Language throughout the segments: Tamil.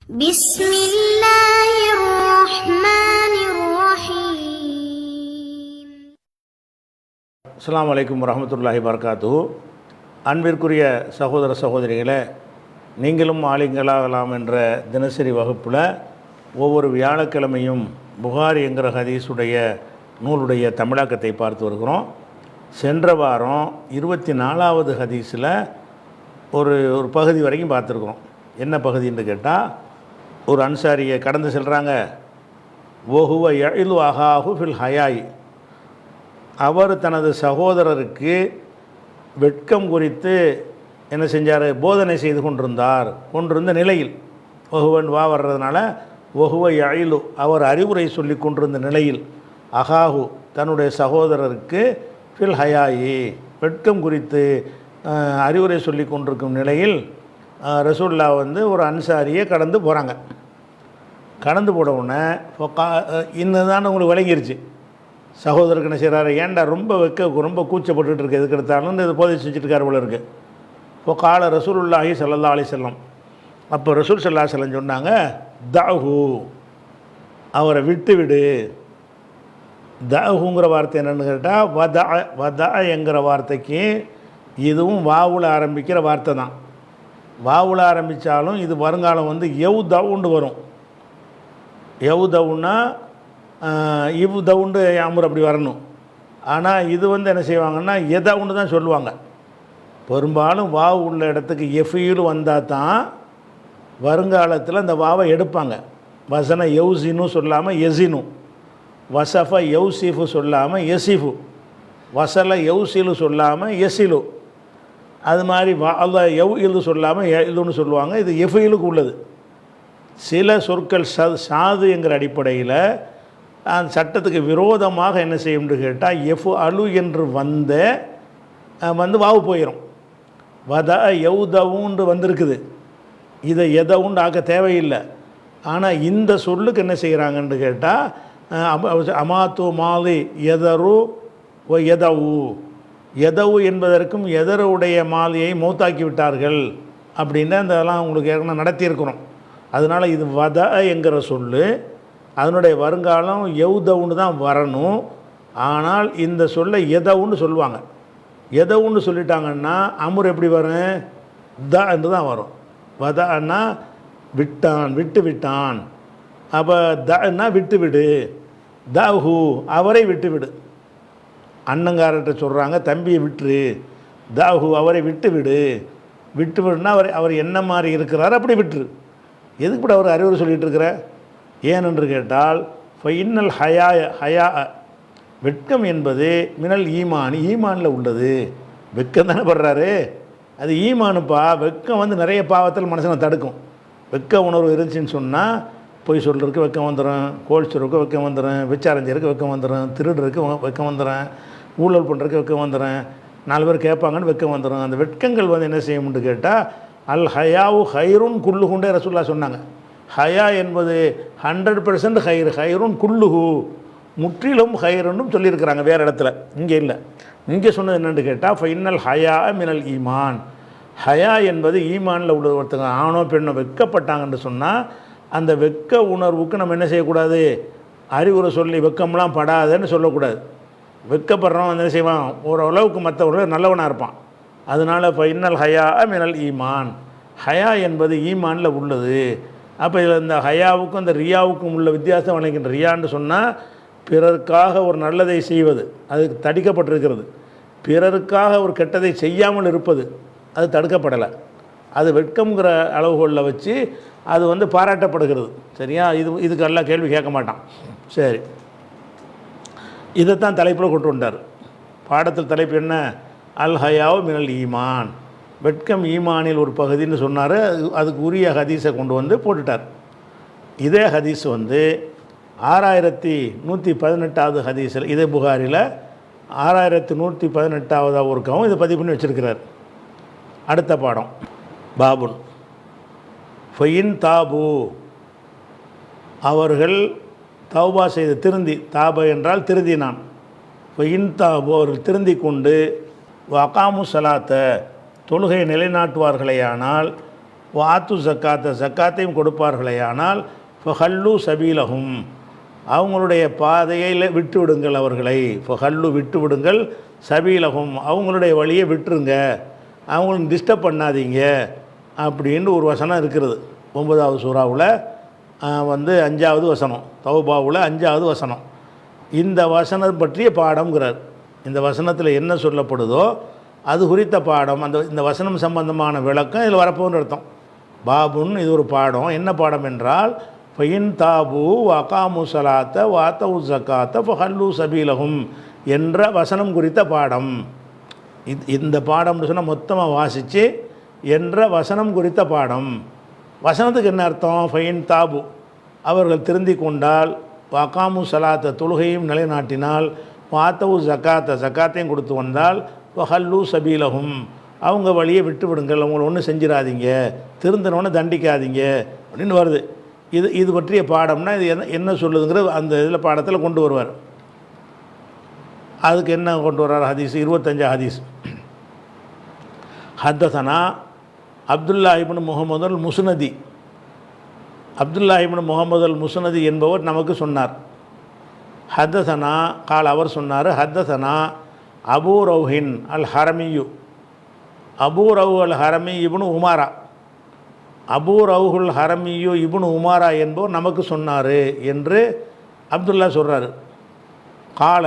بسم الله الرحمن الرحيم. அஸ்ஸலாமு அலைக்கும் வரஹ்மத்துல்லாஹி வபரகாத்துஹு. அன்பிற்குரிய சகோதர சகோதரிகளே, நீங்களும் ஆலிங்களாகலாம் என்ற தினசரி வகுப்பில் ஒவ்வொரு வியாழக்கிழமையும் புகாரி என்கிற ஹதீஸுடைய நூலுடைய தமிழாக்கத்தை பார்த்து வருகிறோம். சென்ற வாரம் 24வது ஹதீஸில் ஒரு பகுதி வரைக்கும் பார்த்துருக்குறோம். என்ன பகுதின்னு கேட்டால், ஒரு அன்சாரியை கடந்து செல்கிறாங்க. ஒஹுவ யஇலு அஹாஹு ஃபில் ஹயாய், அவர் தனது சகோதரருக்கு வெட்கம் குறித்து என்ன செஞ்சார், போதனை செய்து கொண்டிருந்த நிலையில், ஒஹுவன் வா வர்றதுனால ஒஹுவ யஇலு, அவர் அறிவுரை சொல்லி கொண்டிருந்த நிலையில், அஹாஹு தன்னுடைய சகோதரருக்கு ஃபில் ஹயாயி, வெட்கம் குறித்து அறிவுரை சொல்லி கொண்டிருக்கும் நிலையில் ரசூல்லா ஒரு அன்சாரியை கடந்து போகிறாங்க. கடந்து போட உடனே இன்னதான் உங்களுக்கு விளங்கிருச்சு, சகோதரருக்கு என்ன செய்கிறாரு, ஏன்டா ரொம்ப கூச்சப்பட்டுட்டு இருக்கு, எதுக்கு எடுத்தாலும் இதை போதை செஞ்சுட்டுருக்கார் போல இருக்குது. இப்போ கால ரசூலுல்லாஹி ஸல்லல்லாஹு அலைஹி வஸல்லம், அப்போ ரசூல் ஸல்லல்லாஹு அலைஹி வஸல்லம் சொன்னாங்க, தஹு, அவரை விட்டு விடு. தஹுங்கிற வார்த்தை என்னென்னு கேட்டால், வதா என்கிற வார்த்தைக்கு இதுவும் வாவுல ஆரம்பிக்கிற வார்த்தை தான். வாவுல ஆரம்பித்தாலும் இது வருங்காலம் எவ் தவுண்டு வரும். எவ் தவுன்னா இவ் தவுண்டு அமர் அப்படி வரணும். ஆனால் இது என்ன செய்வாங்கன்னா எதவுண்டு தான் சொல்லுவாங்க. பெரும்பாலும் வாவு உள்ள இடத்துக்கு எஃபீலு வந்தால் தான் வருங்காலத்தில் அந்த வாவை எடுப்பாங்க. வசன யௌசினு சொல்லாமல் எசினு, வசஃப யௌசிஃபு சொல்லாமல் எசிஃபு, வசல யௌசிலு சொல்லாமல் எசிலு, அது மாதிரி அல்ல எவ் இலு சொல்லாமல் இதுன்னு சொல்லுவாங்க. இது எஃபீலுக்கு உள்ளது. சில சொற்கள் சாது என்கிற அடிப்படையில் அந்த சட்டத்துக்கு விரோதமாக என்ன செய்யும்னு கேட்டால், எஃப் அலு என்று வாவு போயிடும். வத எவ்தவுண்டு வந்திருக்குது, இதை எதவுண்டு ஆக்க தேவையில்லை. ஆனால் இந்த சொல்லுக்கு என்ன செய்கிறாங்கன்னு கேட்டால், அமாத்து மாலி எதரு ஓ எதவு, எதவு என்பதற்கும் எதருடைய மாலியை மௌத்தாக்கி விட்டார்கள் அப்படின்னு அதெல்லாம் உங்களுக்கு ஏற்கனவே நடத்தியிருக்கிறோம். அதனால் இது வத என்கிற சொல்லு, அதனுடைய வருங்காலம் எவ்தவுன்னு தான் வரணும். ஆனால் இந்த சொல்லை எதவுன்னு சொல்லுவாங்க. எதவுன்னு சொல்லிட்டாங்கன்னா அமுர் எப்படி வரும், த என்று தான் வரும். வதன்னா விட்டான், விட்டு விட்டான். அப்போ தன்னா விட்டு விடு. தஹு, அவரை விட்டு விடு. அண்ணங்காரர்கிட்ட சொல்கிறாங்க, தம்பியை விட்டுரு. தஹு, அவரை விட்டு விடு. விட்டு விடுனா அவர் என்ன மாதிரி இருக்கிறார் அப்படி விட்டுரு. எதுக்கு கூட அவர் அறிவுரை சொல்லிகிட்டு இருக்கிற, ஏனென்று கேட்டால், ஃபைனல் ஹயா, வெட்கம் என்பது மினல் ஈமான், ஈமானில் உள்ளது. வெட்கம் தானே படுறாரு, அது ஈமானுப்பா. வெட்கம் நிறைய பாவத்தில் மனுஷனை தடுக்கும். வெட்க உணர்வு இருந்துச்சுன்னு சொன்னால், பொய் சொல்கிறதுக்கு வெட்கம் வந்துடும், கோல் சொல்கிறதுக்கு வெட்கம் வந்துடும், விச்சாரஞ்சருக்கு வெட்கம் வந்துடும், திருடுறதுக்கு வெட்கம் வந்துடும், ஊழல் பண்ணுறதுக்கு வெட்கம் வந்துடும், 4 பேர் கேட்பாங்கன்னு வெட்கம் வந்துடும். அந்த வெட்கங்கள் என்ன செய்யும்னு கேட்டால், அல் ஹயாவு ஹைருன் குல்லுகுண்டே ரசூலுல்லாஹ் சொன்னாங்க. ஹயா என்பது 100% ஹைர், ஹைருன் குல்லுஹு, முற்றிலும் ஹைருன்னும் சொல்லியிருக்கிறாங்க வேறு இடத்துல, இங்கே இல்லை. இங்கே சொன்னது என்னென்னு கேட்டால், ஃபைனல் ஹயா மினல் ஈமான், ஹயா என்பது ஈமானில் உள்ள ஒருத்தங்க ஆணோ பெண்ணோ வெட்கப்பட்டாங்கன்னு சொன்னால், அந்த வெட்க உணர்வுக்கு நம்ம என்ன செய்யக்கூடாது, அறிவுரை சொல்லி வெட்கம்லாம் படாதன்னு சொல்லக்கூடாது. வெட்கப்படுறவன் என்ன செய்வான், ஓரளவுக்கு மற்றவர்கள் நல்லவனாக இருப்பான். அதனால் ஃபைனல் ஹயா மினல் ஈமான், ஹயா என்பது ஈமானில் உள்ளது. அப்போ இதில் இந்த ஹயாவுக்கும் இந்த ரியாவுக்கும் உள்ள வித்தியாசம் வழங்கின்ற. ரியான்னு சொன்னால் பிறருக்காக ஒரு நல்லதை செய்வது, அதுக்கு தடுக்கப்பட்டிருக்கிறது. பிறருக்காக ஒரு கெட்டதை செய்யாமல் இருப்பது, அது தடுக்கப்படலை. அது வெட்கம்ங்கிற அளவுகளில் வச்சு அது பாராட்டப்படுகிறது. சரியா, இதுக்கு எல்லாம் கேள்வி கேட்க மாட்டான். சரி, இதைத்தான் தலைப்பில் கொண்டு வந்தார். பாடத்தில் தலைப்பு என்ன, அல் ஹயாவு மினல் ஈமான், வெட்கம் ஈமானில் ஒரு பகுதின்னு சொன்னார். அதுக்கு உரிய ஹதீஸை கொண்டு போட்டுட்டார். இதே ஹதீஸ் 6118வது ஹதீஸில், இதே புகாரில் 6118வது ஒருக்கவும் இதை பதிவு பண்ணி வச்சுருக்கிறார். அடுத்த பாடம், பாபுன் ஃபயின் தாபு, அவர்கள் தௌபா செய்து திருந்தி, தாப என்றால் திருந்தினான். ஃபயின் தாபு, அவர்கள் திருந்தி கொண்டு, வகாமு சலாத்த, தொழுகை நிலைநாட்டுவார்களேயானால், வாத்து ஜக்காத்தை ஜக்காத்தையும் கொடுப்பார்களே ஆனால் ஃபஹல்லு சபீலஹும் அவங்களுடைய பாதையில் விட்டு விடுங்கள் அவர்களை, ஃபஹல்லு விட்டு விடுங்கள், சபீலஹும் அவங்களுடைய வழியை விட்டுருங்க, அவங்களும் டிஸ்டர்ப் பண்ணாதீங்க அப்படின்னு ஒரு வசனம் இருக்கிறது 9வது சூறாவில் 5வது வசனம், தௌபாவில் 5வது வசனம். இந்த வசனம் பற்றிய பாடம்ங்கிறார். இந்த வசனத்தில் என்ன சொல்லப்படுதோ அது குறித்த பாடம், இந்த வசனம் சம்பந்தமான விளக்கம் இதில் வரப்போன்னு அர்த்தம். பாபுன்னு இது ஒரு பாடம். என்ன பாடம் என்றால் ஃபைன் தாபு வகாமு சலாத்த வாத்தவு ஜக்காத்த ஃபஹல்லு சபீலஹும் என்ற வசனம் குறித்த பாடம். இந்த பாடம்னு சொன்னால் மொத்தமாக வாசித்து என்ற வசனம் குறித்த பாடம். வசனத்துக்கு என்ன அர்த்தம்? ஃபைன் தாபு அவர்கள் திருந்தி கொண்டால், வகாமு சலாத்த தொழுகையும் நிலைநாட்டினால், வாத்தவு ஜக்காத்த ஜக்காத்தையும் கொடுத்து வந்தால், ஃபஹல்லு சபீலஹும் அவங்க வழியை விட்டு விடுங்கள், அவங்கள ஒன்றும் செஞ்சிடாதீங்க, திருந்தினோன்னு தண்டிக்காதீங்க அப்படின்னு வருது. இது பற்றிய பாடம்னா இது என்ன சொல்லுதுங்கிற அந்த இதில் பாடத்தில் கொண்டு வருவார். அதுக்கு என்ன கொண்டு வர்றார்? ஹதீஸ் 25 ஹதீஸ். ஹத்தசனா அப்துல்லா இப்னு முஹம்மது அல் முஸ்னதி. அப்துல்லா இப்னு முஹம்மது அல் முஸ்னதி என்பவர் நமக்கு சொன்னார். ஹத்தசனா கால் அவர் சொன்னார், ஹத்தசனா அபூ ரௌஹின் அல் ஹரமியு, அபூ ரவு அல் ஹரமி இப்னு உமாரா, அபூ ரவுஹுல் ஹரமியு இப்னு உமாரா என்பவர் நமக்கு சொன்னார் என்று அப்துல்லா சொல்கிறாரு. கால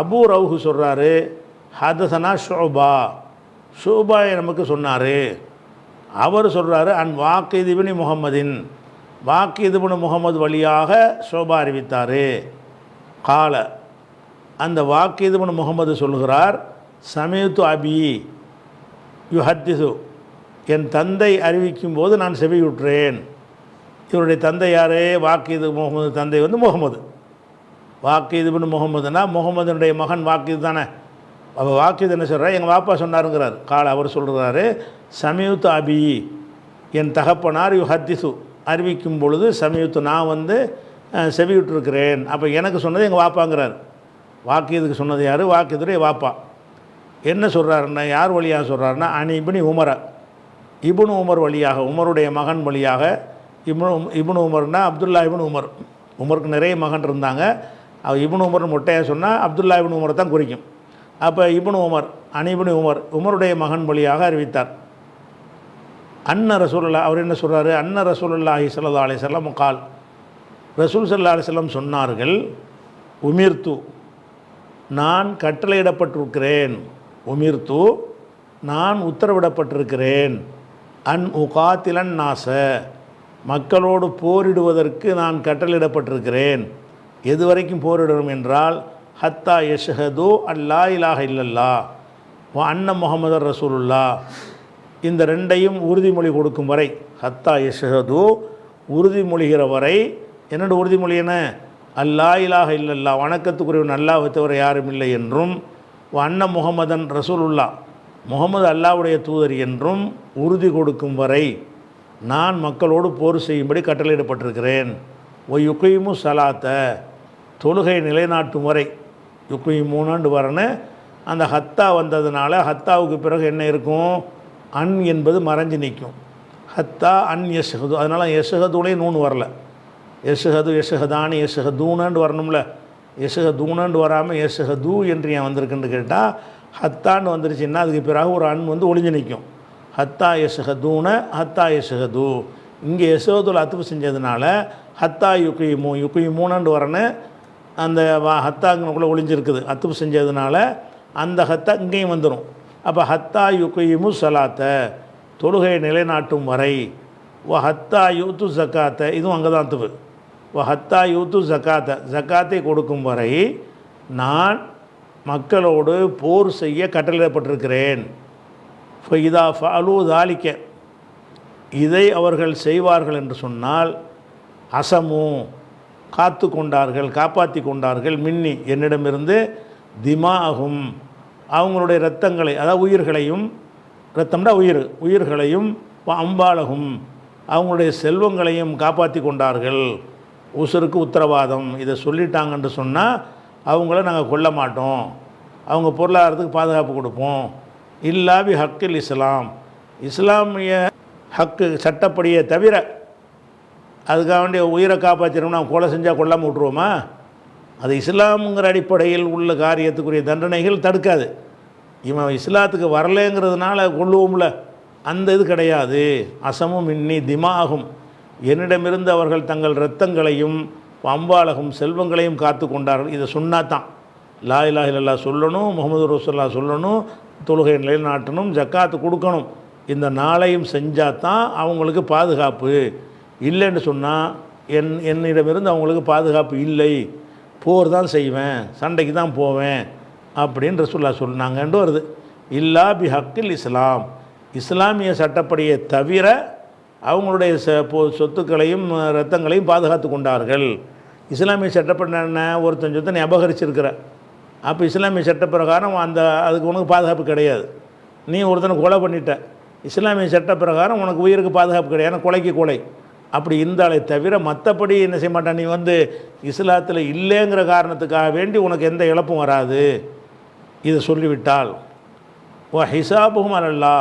அபூ ரவுஹு சொல்கிறாரு, ஹதசனா ஷுபா, ஷுபா நமக்கு சொன்னார். அவர் சொல்கிறாரு, அன் வாக்கித் இப்னு முஹம்மதின், வாக்கித் இப்னு முஹம்மது வழியாக ஷுபா அறிவித்தார். கால அந்த வாக்கித் இப்னு முஹம்மது சொல்கிறார், சமீத்து அபி யுஹத்திசு, என் தந்தை அறிவிக்கும் போது நான் செவியுற்றேன். இவருடைய தந்தை யார்? வாக்கித் முகமது தந்தை முகமது. வாக்கித் இப்னு முகமதுனா முகமதுனுடைய மகன் வாக்கித் தானே. அப்போ வாக்கித் என்ன சொல்கிறார்? எங்கள் வாப்பா சொன்னாருங்கிறார். கால அவர் சொல்கிறாரு, சமீத்து அபி, என் தகப்பனார் யுஹத்திசு அறிவிக்கும் பொழுது, சமீத்து நான் செவியுற்றிருக்கிறேன். அப்போ எனக்கு சொன்னது எங்கள் வாப்பாங்கிறார். வாக்கியதுக்கு சொன்னது யார்? வாக்கியதுடைய வாப்பா. என்ன சொல்கிறாருன்னா, யார் வழியாக சொல்கிறாருன்னா, அனி இப்னு உமர, இப்னு உமர் வழியாக, உமருடைய மகன் வழியாக. இப்னு உமர்னா அப்துல்லா இப்னு உமர். உமருக்கு நிறைய மகன் இருந்தாங்க. இப்னு உமர்னு மொட்டையாக சொன்னால் அப்துல்லா இப்னு உமரை தான் குறிக்கும். அப்போ இப்னு உமர், அனி இப்னு உமர், உமருடைய மகன் வழியாக அறிவித்தார். அன்ன ரசூலுல்லாஹ், அவர் என்ன சொல்கிறாரு? அன்ன ரசூலுல்லாஹி ஸல்லல்லாஹு அலைஹி வஸல்லம் கால், ரசூல் ஸல்லல்லாஹு அலைஹி வஸல்லம் சொன்னார்கள், உமிர்த்து, நான் கட்டளையிடப்பட்டிருக்கிறேன், உமிர்த்து நான் உத்தரவிடப்பட்டிருக்கிறேன், அன் உகாத்திலன் நாச, மக்களோடு போரிடுவதற்கு நான் கட்டளையிடப்பட்டிருக்கிறேன். எது வரைக்கும் போரிடணும் என்றால், ஹத்தா யஷ்ஹது அல்லா இலாஹ இல்லல்லா வ அன்ன முஹம்மது ரசூலுல்லா, இந்த ரெண்டையும் உறுதிமொழி கொடுக்கும் வரை, ஹத்தா யஷ்ஹது உறுதிமொழிகிற வரை. என்னோட உறுதிமொழி என்ன? அல்லா இலாஹ இல்லல்லா, வணக்கத்துக்குரியவன் அல்லாஹ்வை தவிர யாரும் இல்லை என்றும், வ அன்ன முஹம்மதன் ரசூலுல்லா, முகமது அல்லாஹ்வுடைய தூதர் என்றும் உறுதி கொடுக்கும் வரை நான் மக்களோடு போர் செய்யும்படி கட்டளையிடப்பட்டிருக்கிறேன். ஒ யுகைமு சலாத்த, தொழுகை நிலைநாட்டும் வரை. யுகைமுன்னு வரன்னு அந்த ஹத்தா வந்ததுனால, ஹத்தாவுக்கு பிறகு என்ன இருக்கும்? அன் என்பது மறைஞ்சு நிற்கும். ஹத்தா அன் யஷ்ஹது, அதனால் யஷ்ஹதுலே நூன் வரல. யஷ்ஹது யஷ்ஹதானி யஷ்ஹதூனு வரணும்ல. யஷ்ஹதூனு வராமல் யஷ்ஹது என்று ஏன் வந்திருக்குன்னு கேட்டால், ஹத்தான்னு வந்துருச்சுன்னா அதுக்கு பிறகு ஒரு அன் ஒளிஞ்சு நிற்கும். ஹத்தா யஷ்ஹதூன, ஹத்தா யஷ்ஹது. இங்கே யஷ்ஹதுல அத்துப்பு செஞ்சதுனால ஹத்தா யுகைமு, யுகைமுன்னு வரன்னு அந்த ஹத்தாங்கக்குள்ளே ஒளிஞ்சிருக்குது. அத்துப்பு செஞ்சதுனால அந்த ஹத்தா இங்கேயும் வந்துடும். அப்போ ஹத்தா யுகைமு சலாத்த, தொழுகையை நிலைநாட்டும் வரை. வ ஹத்தா யூத்து ஜக்காத்த, இதுவும் அங்கே தான் அத்துப்பு. வ ஹத்தா யூத்து ஜக்காத்த, ஜக்காத்தை கொடுக்கும் வரை நான் மக்களோடு போர் செய்ய கட்டளையிடப்பட்டிருக்கிறேன். இதா ஃபஅலு தாலிக்க, இதை அவர்கள் செய்வார்கள் என்று சொன்னால், அசமு காத்து கொண்டார்கள், காப்பாற்றி கொண்டார்கள், மின்னி என்னிடமிருந்து, திமாகும் அவங்களுடைய இரத்தங்களை, அதாவது உயிர்களையும், இரத்தம்னா உயிர்களையும், அம்பாலகும் அவங்களுடைய செல்வங்களையும் காப்பாற்றி கொண்டார்கள். உசுருக்கு உத்தரவாதம். இதை சொல்லிட்டாங்கன்னு சொன்னால் அவங்கள நாங்கள் கொல்ல மாட்டோம், அவங்க பொருளாதாரத்துக்கு பாதுகாப்பு கொடுப்போம். இல்லாபி ஹக்கில் இஸ்லாம், இஸ்லாமிய ஹக்கு சட்டப்படியே தவிர அதுக்காக வேண்டிய உயிரை காப்பாற்றணும்னா கொலை செஞ்சால் கொல்லாமல் விட்ருவோமா? அது இஸ்லாமுங்கிற அடிப்படையில் உள்ள காரியத்துக்குரிய தண்டனைகள் தடுக்காது. இவன் இஸ்லாத்துக்கு வரலைங்கிறதுனால கொள்ளுவோம்ல, அந்த இது கிடையாது. அசமும் இன்னி திமாகும், என்னிடமிருந்து அவர்கள் தங்கள் இரத்தங்களையும் அம்பாலகும் செல்வங்களையும் காத்து கொண்டார்கள். இதை சொன்னாதான் லா இலாஹ இல்லல்லாஹ் சொல்லணும், முஹம்மது ரசூலுல்லாஹ் சொல்லணும், தொழுகை நிலைநாட்டணும், ஜக்காத்து கொடுக்கணும். இந்த நாளையும் செஞ்சால் தான் அவங்களுக்கு பாதுகாப்பு. இல்லைன்னு சொன்னால் என்னிடமிருந்து அவங்களுக்கு பாதுகாப்பு இல்லை, போர் தான் செய்வேன், சண்டைக்கு தான் போவேன் அப்படின்னு ரசூலுல்லாஹ் சொன்னாங்கன்னு வருது. இல்லா பி ஹக்கில் இஸ்லாம், இஸ்லாமிய சட்டப்படியை தவிர அவங்களுடைய சொத்துக்களையும் இரத்தங்களையும் பாதுகாத்து கொண்டார்கள். இஸ்லாமிய சட்டப்படி என்ன, ஒருத்தன் சொத்தை நீ அபகரிச்சிருக்கிற, அப்போ இஸ்லாமிய சட்ட பிரகாரம் அதுக்கு உனக்கு பாதுகாப்பு கிடையாது. நீ ஒருத்தனை கொலை பண்ணிட்ட, இஸ்லாமிய சட்ட பிரகாரம் உனக்கு உயிருக்கு பாதுகாப்பு கிடையாது, ஏன்னா கொலைக்கு கொலை. அப்படி இருந்தாலே தவிர மற்றபடி என்ன செய்ய மாட்டான், நீ இஸ்லாத்தில் இல்லைங்கிற காரணத்துக்காக வேண்டி உனக்கு எந்த இழப்பும் வராது. இதை சொல்லிவிட்டால் ஓ ஹிசாபுகும் அலல்லா,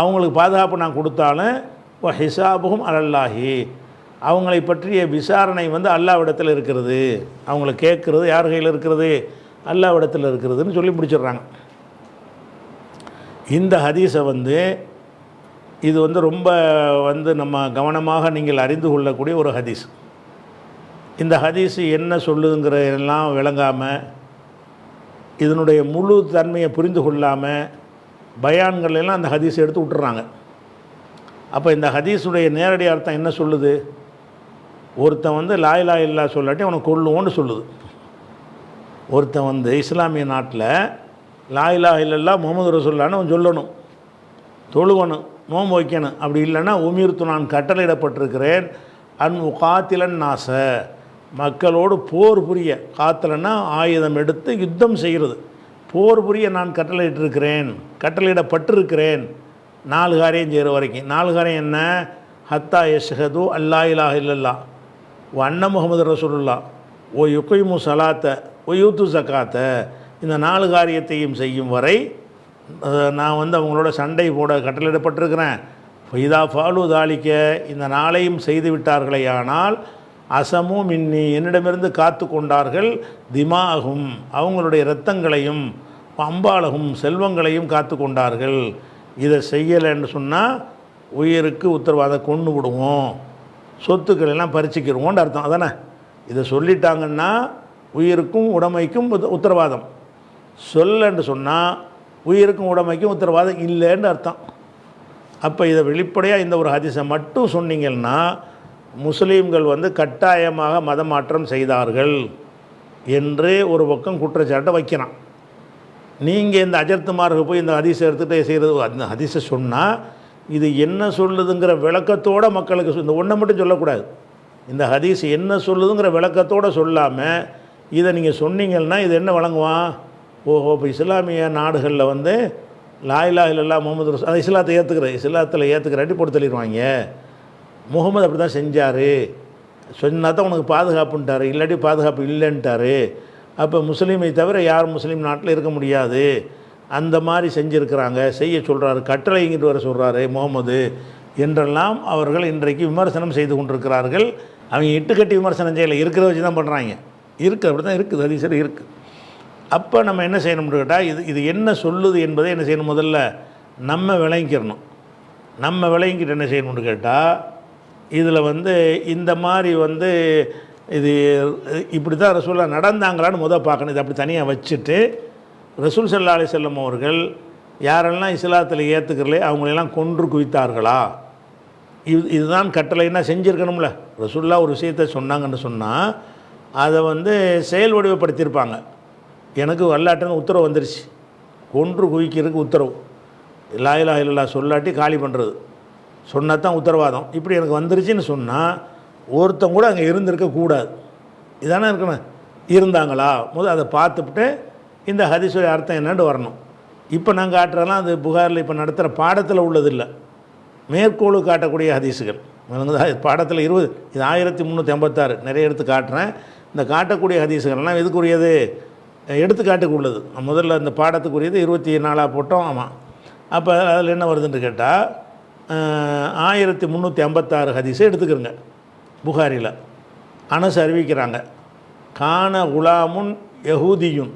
அவங்களுக்கு பாதுகாப்பு நான் கொடுத்தாலும் ஓ ஹிசாபுகும் அலல்லாஹி, அவங்களை பற்றிய விசாரணை அல்லாஹ்விடத்தில் இருக்கிறது. அவங்கள கேட்குறது யார் கையில் இருக்கிறது? அல்லாஹ்விடத்தில் இருக்கிறதுன்னு சொல்லி முடிச்சிடுறாங்க. இந்த ஹதீஸை இது ரொம்ப நம்ம கவனமாக நீங்கள் அறிந்து கொள்ளக்கூடிய ஒரு ஹதீஸ். இந்த ஹதீஸ் என்ன சொல்லுங்கிற எல்லாம் விளங்காமல், இதனுடைய முழு தன்மையை புரிந்து கொள்ளாமல் பயான்கள் எல்லாம் அந்த ஹதீஸை எடுத்து விட்டுறாங்க. அப்போ இந்த ஹதீஸுடைய நேரடி அர்த்தம் என்ன சொல்லுது? ஒருத்தன் லா இலாஹ இல்லல்லாஹ் சொல்லாட்டி அவனை கொல்லுவோன்னு சொல்லுது. ஒருத்தன் இஸ்லாமிய நாட்டில் லா இலாஹ இல்லல்லாஹ் முஹம்மது ரசூலுல்லாஹ்னு அவன் சொல்லணும், தொழுவணும், நோன்பு வைக்கணும். அப்படி இல்லைன்னா உமிர்த்து, நான் கட்டளையிடப்பட்டிருக்கிறேன் அன் உகாத்திலன் நாச, மக்களோடு போர் புரிய, காத்தலன்னா ஆயுதம் எடுத்து யுத்தம் செய்கிறது, போர் புரிய நான் கட்டளையிடப்பட்டிருக்கிறேன். 4 காரியம் செய்கிற வரைக்கும். 4 காரியம் என்ன? ஹத்தா யஷ்ஹது அல்லா இலாஹ இல்லல்லாஹ் வ அன்ன முஹம்மது ரசூலுல்லாஹ் ஓ யுகைமு சலாத்த ஓ யூத்து ஜக்காத்த, இந்த 4 காரியத்தையும் செய்யும் வரை நான் அவங்களோட சண்டை போட கட்டளையிடப்பட்டிருக்கிறேன். ஃபைதா ஃபாலு தாலிக்க, இந்த நாளையும் செய்து விட்டார்களே ஆனால் அசமும் இன்னி, என்னிடமிருந்து காத்து கொண்டார்கள், திமாகும், அவங்களுடைய இரத்தங்களையும் அம்பாலகும் செல்வங்களையும் காத்து கொண்டார்கள். இதை செய்யலைன்னு சொன்னால் உயிருக்கு உத்தரவாதம் கொண்டு விடுவோம், சொத்துக்கள் எல்லாம் பறிச்சுக்கிடுவோன்னு அர்த்தம். அதானே? இதை சொல்லிட்டாங்கன்னா உயிருக்கும் உடைமைக்கும் உத்தரவாதம், சொல்லன்னு சொன்னால் உயிருக்கும் உடைமைக்கும் உத்தரவாதம் இல்லைன்னு அர்த்தம். அப்போ இதை வெளிப்படையாக இந்த ஒரு ஹதீஸை மட்டும் சொன்னீங்கன்னா முஸ்லீம்கள் கட்டாயமாக மதமாற்றம் செய்தார்கள் என்று ஒரு பக்கம் குற்றச்சாட்டை வைக்கிறான். நீங்கள் இந்த அஜர்த்துமாருக்கு போய் இந்த ஹதீஸை எடுத்துகிட்டே செய்கிறது, அந்த ஹதீஸை சொன்னால் இது என்ன சொல்லுதுங்கிற விளக்கத்தோடு மக்களுக்கு இந்த ஒன்றை மட்டும் சொல்லக்கூடாது. இந்த ஹதீஸ் என்ன சொல்லுதுங்கிற விளக்கத்தோடு சொல்லாமல் இதை நீங்கள் சொன்னீங்கன்னா இது என்ன வழங்குவான்? ஓஹோ, இப்போ இஸ்லாமிய நாடுகளில் லா இலாஹ இல்லல்லாஹ் முஹம்மது ரசூல், அந்த இஸ்லாத்தில் ஏற்றுக்கிறாட்டி போட்டு தள்ளிடுவாங்க. முகமது அப்படி தான் செஞ்சார், சொன்னால் தான் உனக்கு பாதுகாப்புன்ட்டார், இல்லாட்டி பாதுகாப்பு இல்லைன்ட்டார். அப்போ முஸ்லீமை தவிர யார் முஸ்லீம் நாட்டில் இருக்க முடியாது, அந்த மாதிரி செஞ்சுருக்கிறாங்க, செய்ய சொல்கிறாரு, கட்டளை இங்கிட்டு வர சொல்கிறாரு முகமது என்றெல்லாம் அவர்கள் இன்றைக்கு விமர்சனம் செய்து கொண்டிருக்கிறார்கள். அவங்க இட்டுக்கட்டி விமர்சனம் செய்யலை, இருக்கிறத வச்சு தான் பண்ணுறாங்க. இருக்குது, அப்படி தான் இருக்குது, அது சரி இருக்குது. அப்போ நம்ம என்ன செய்யணும்னு கேட்டால் இது என்ன சொல்லுது என்பதை என்ன செய்யணும்? முதல்ல நம்ம விளங்கிக்கிறணும். நம்ம விளங்கிக்கிட்டு என்ன செய்யணும்னு கேட்டால் இதில் இந்த மாதிரி இது இப்படி தான் ரசூலுல்லாஹ் நடந்தாங்களான்னு பார்க்கணும். இது அப்படி தனியாக வச்சுட்டு ரசூல் ஸல்லல்லாஹு அலைஹி வஸல்லம் அவர்கள் யாரெல்லாம் இஸ்லாத்தில் ஏற்றுக்கிறலே அவங்களெல்லாம் கொன்று குவித்தார்களா? இதுதான் கட்டளைன்னா செஞ்சுருக்கணும்ல. ரசூலுல்லாஹ் ஒரு விஷயத்தை சொன்னாங்கன்னு சொன்னால் அதை செயல் வடிவப்படுத்தியிருப்பாங்க. எனக்கு அல்லாஹ்ட்ட உத்தரவு வந்துருச்சு, கொன்று குவிக்கிறதுக்கு உத்தரவு, லா இலாஹ இல்லல்லாஹ் சொல்லாட்டி காலி பண்ணுறது, சொன்னால் தான் உத்தரவாதம், இப்படி எனக்கு வந்துருச்சுன்னு சொன்னால் ஒருத்தங்க கூட அங்கே இருந்திருக்கக்கூடாது. இதானே இருக்கணும். இருந்தாங்களா? முதல் அதை பார்த்துட்டு இந்த ஹதீஸுடைய அர்த்தம் என்னன்னு வரணும். இப்போ நாங்கள் காட்டுறதெல்லாம் அது புகாரில் இப்போ நடத்துகிற பாடத்தில் உள்ளதில்லை, மேற்கோளு காட்டக்கூடிய ஹதீஸுகள். பாடத்தில் 20, இது 1386 நிறைய எடுத்து காட்டுறேன். இந்த காட்டக்கூடிய ஹதீஸுகள்லாம் எதுக்குரியது? எடுத்துக்காட்டுக்கு உள்ளது. முதல்ல இந்த பாடத்துக்குரியது 24 போட்டோம். ஆமாம். அப்போ அதில் என்ன வருதுன்னு கேட்டால் 1356 ஹதீஸை எடுத்துக்கிறங்க. புகாரியில் அனஸ் அறிவிக்கிறாங்க, கான குலாமுன் யஹூதியுன்,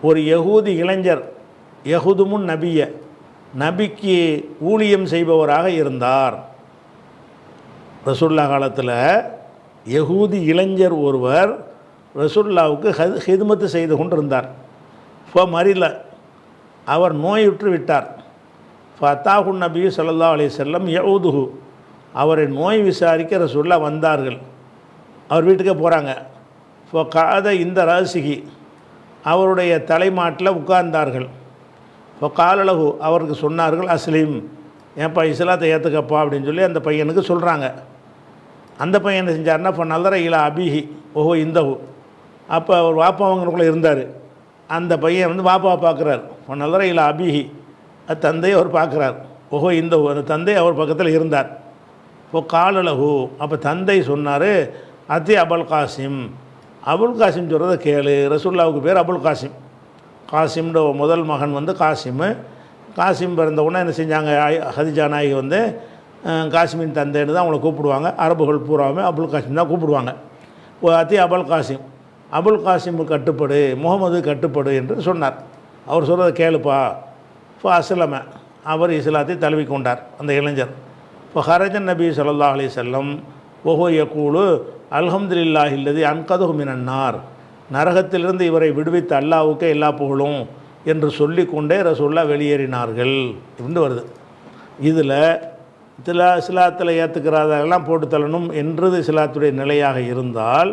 ஒரு யஹூதி இளைஞர், யஹுதுமுன் நபிய, நபிக்கு ஊழியம் செய்பவராக இருந்தார். ரசூல்லா காலத்தில் யஹூதி இளைஞர் ஒருவர் ரசூல்லாவுக்கு ஹிதுமத்து செய்து கொண்டிருந்தார். இப்போ மறில அவர் நோயுற்று விட்டார். ஃபத்தாஹு நபி ஸல்லல்லாஹு அலைஹி வஸல்லம் யஊதுஹு, அவரை நோய் விசாரிக்க ரசூல்லா வந்தார்கள். அவர் வீட்டுக்கே போகிறாங்க. இப்போ காத இந்த ராசிகி, அவருடைய தலைமாட்டில் உட்கார்ந்தார்கள். இப்போ காலலகு, அவருக்கு சொன்னார்கள், அஸ்லீம், ஏன்ப்பா இஸ்லாத்தை ஏற்றுக்கப்பா அப்படின்னு சொல்லி அந்த பையனுக்கு சொல்கிறாங்க. அந்த பையன் என்ன செஞ்சார்னா, இப்போ நல்லற இலா அபிஹி ஓஹோ இந்தஹு, அப்போ அவர் வாப்பா அவங்களுக்குள்ளே இருந்தார். அந்த பையன் வந்து வாப்பாவை பார்க்குறார். இப்போ நல்லற இலா அபிஹி, அது தந்தையை அவர் பார்க்குறார். ஓஹோ இந்தஹு, அந்த தந்தை அவர் பக்கத்தில் இருந்தார். இப்போ காலலகு, அப்போ தந்தை சொன்னார், அத்தி அபுல் காசிம், அபுல் காசிம் சொல்கிறத கேளு. ரசூல்லாவுக்கு பேர் அபுல் காசிம். காசிம்ன்ற முதல் மகன் வந்து காசிம். காசிம் பிறந்த உடனே என்ன செஞ்சாங்க, ஹதிஜா நாயகி வந்து காசிமின் தந்தைன்னு தான் அவங்கள கூப்பிடுவாங்க. அரபுகள் பூராவுமே அபுல் காசிம் தான் கூப்பிடுவாங்க. அத்தி அபுல் காசிம், அபுல் காசிம் கட்டுப்படு, முகமது கட்டுப்படு என்று சொன்னார். அவர் சொல்கிறத கேளுப்பா. இப்போ அஸ்லம, அவர் இஸ்லாத்தை தழுவி கொண்டார் அந்த இளைஞர். இப்போ ஹரஜன் நபி ஸல்லல்லாஹு அலைஹி வஸல்லம் ஓஹோ யகூலு அல்ஹம்துலில்லாஹி அல்லதி அன்கதஹு மினன்னார், நரகத்திலிருந்து இவரை விடுவித்த அல்லாஹ்வுக்கே எல்லா புகழும் என்று சொல்லிக்கொண்டே ரசூலுல்லாஹ் வெளியேறினார்கள் என்று வருது. இதில் இஸ்லாத்தில் ஏற்றுக்கிறதெல்லாம் போட்டு தள்ளணும் என்றது இஸ்லாத்துடைய நிலையாக இருந்தால்,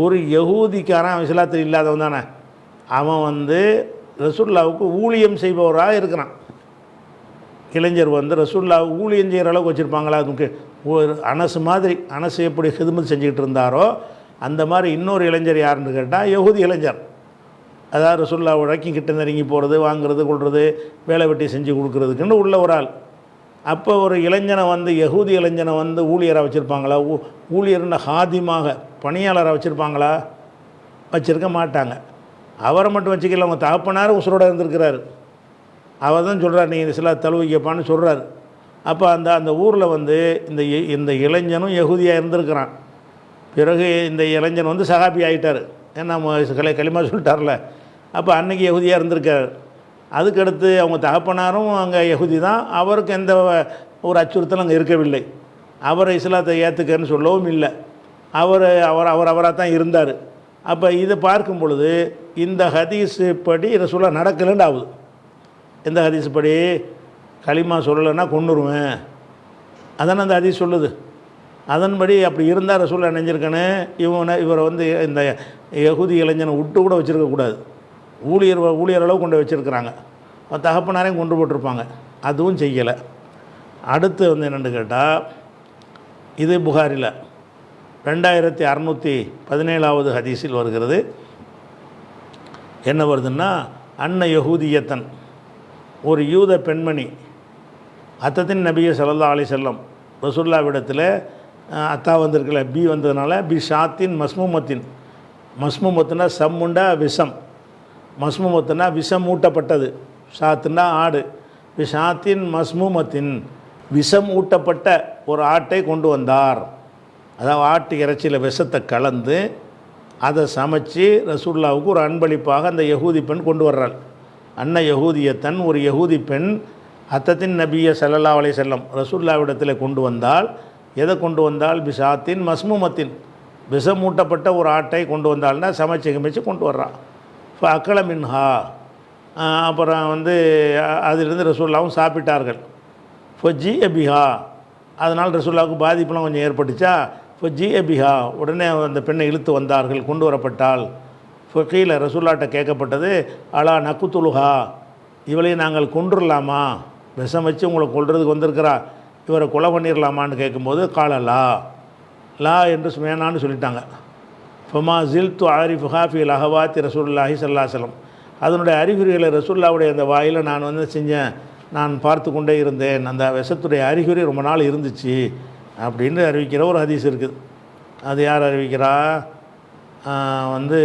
ஒரு யகூதிக்காரன் இஸ்லாத்தில் இல்லாதவன் தானே, அவன் வந்து ரசூலுல்லாவுக்கு ஊழியம் செய்பவராக இருக்கிறான். இளைஞர் வந்து ரசூலுல்லா ஊழியம் செய்கிற அளவுக்கு வச்சுருப்பாங்களா? அதுக்கு ஒரு அனசு மாதிரி, அனசு எப்படி ஹிதுமத் செஞ்சுக்கிட்டு இருந்தாரோ அந்த மாதிரி இன்னொரு இளைஞர் யாருன்னு கேட்டால் யஹூதி இளைஞர். அதாவது ரசூலுல்லா வரைக்கும் கிட்ட நெருங்கி போகிறது, வாங்குறது, கொள்வது, வேலை வெட்டி செஞ்சு கொடுக்குறதுக்குன்னு உள்ள ஒரு ஆள். அப்போ ஒரு இளைஞனை வந்து யஹூதி இளைஞனை வந்து ஊழியராக வச்சுருப்பாங்களா? ஊழியர்னு ஹாதிமாக பணியாளராக வச்சுருப்பாங்களா? வச்சுருக்க மாட்டாங்க. அவரை மட்டும் வச்சுக்கல, அவங்க தகப்பனார் உசுரோடு இருந்திருக்கிறாரு. அவர் தான் சொல்கிறார், நீங்கள் இஸ்லாம் தழுவிக்கப்பான்னு சொல்கிறார். அப்போ அந்த ஊரில் வந்து இந்த இளைஞனும் யஹூதியாக இருந்திருக்கிறான். பிறகு இந்த இளைஞன் வந்து சஹாபி ஆகிட்டார். ஏன்னா களிமா சொல்லிட்டார்ல. அப்போ அன்னைக்கு யஹூதியாக இருந்திருக்கார். அதுக்கடுத்து அவங்க தகப்பனாரும் அங்கே யஹூதி தான். அவருக்கு எந்த ஒரு அச்சுறுத்தலும் அங்கே இருக்கவில்லை. அவரை இஸ்லாத்தை ஏற்றுக்கன்னு சொல்லவும் இல்லை. அவராக தான் இருந்தார். அப்போ இதை பார்க்கும் பொழுது இந்த ஹதீஸு படி ரசூலுல்லாஹ் நடக்கலன்னு ஆகுது. எந்த ஹதீஸ் படி? களிமா சொல்லலைன்னா கொன்னுருவேன், அதானே அந்த ஹதீஸ் சொல்லுது. அதன்படி அப்படி இருந்தால் ரசூலுல்லாஹ் நினைஞ்சிருக்கேன்னு இவரை வந்து இந்த யஹூதி இளைஞனை விட்டு கூட வச்சுருக்கக்கூடாது. ஊழியர் அளவு கொண்டு வச்சுருக்கிறாங்க. தகப்பனாரையும் கொண்டு போட்டிருப்பாங்க. அதுவும் செய்யலை. அடுத்து வந்து என்னென்னு கேட்டால், இது புகாரில் 2617வது ஹதீஸில் வருகிறது. என்ன வருதுன்னா, அன்ன யஹூதியத்தன், ஒரு யூத பெண்மணி, அத்தத்தின் நபிய ஸல்லல்லாஹு அலைஹி வஸல்லம் ரசூலுல்லாஹ்விடத்தில் அத்தா வந்திருக்கல, பி வந்ததுனால பி ஷாத்தின் மஸ்மூமத்தின், மஸ்மூமத்துனா சம்முண்டா விஷம், மஸ்மூமத்துனா விஷம் ஊட்டப்பட்டது, ஷாத்துனா ஆடு, பி ஷாத்தின் மஸ்மூமத்தின், விஷம் ஊட்டப்பட்ட ஒரு ஆட்டை கொண்டு வந்தார். அதாவது ஆட்டு இறைச்சியில் விஷத்தை கலந்து அதை சமைச்சு ரசூலுல்லாவுக்கு ஒரு அன்பளிப்பாக அந்த யஹூதி பெண் கொண்டு வர்றாள். அன்ன யஹூதியத்தன், ஒரு யஹூதி பெண், அத்தத்தின் நபிய ஸல்லல்லாஹு அலைஹி வஸல்லம் ரசூலுல்லாவிடத்தில் கொண்டு வந்தால், எதை கொண்டு வந்தால்? பிஷாத்தின் மஸ்மூமத்தின், விஷமூட்டப்பட்ட ஒரு ஆட்டை கொண்டு வந்தால்னா சமைச்சு கமைச்சு கொண்டு வர்றான். இப்போ அக்கல மின்ஹா, அப்புறம் வந்து அதிலிருந்து ரசூலுல்லாவும் சாப்பிட்டார்கள். ஃபஜி அபிஹா, அதனால் ரசூலுல்லாவுக்கு பாதிப்புலாம் கொஞ்சம் ஏற்பட்டுச்சா. ஃபஜி அபிஹா, உடனே அந்த பெண்ணை இழுத்து வந்தார்கள், கொண்டு வரப்பட்டால். ஃபகீல, ரசூலுல்லாட்ட கேட்கப்பட்டது, அலா நக்குத்துலுஹா, இவளை நாங்கள் கொன்றுடலாமா? விஷம் வச்சு உங்களை கொல்றதுக்கு வந்திருக்கிறா, இவரை கொலை பண்ணிடலாமான்னு கேட்கும்போது காலலா, லா என்று வேணான்னு சொல்லிட்டாங்க. ஃபமா ஜில்து ஆரிஃபுஹா ஃபி லஹவாத்தி ரசூலுல்லாஹி ஸல்லல்லாஹு அலைஹி வஸல்லம், அதனுடைய அறிகுறிகளை ரசூலுல்லாவுடைய அந்த வாயில் நான் வந்து செஞ்சேன், நான் பார்த்து கொண்டே இருந்தேன், அந்த விஷத்துடைய அறிகுறி ரொம்ப நாள் இருந்துச்சு அப்படின்னு அறிவிக்கிற ஒரு ஹதீஸ் இருக்குது. அது யார் அறிவிக்கிறா? வந்து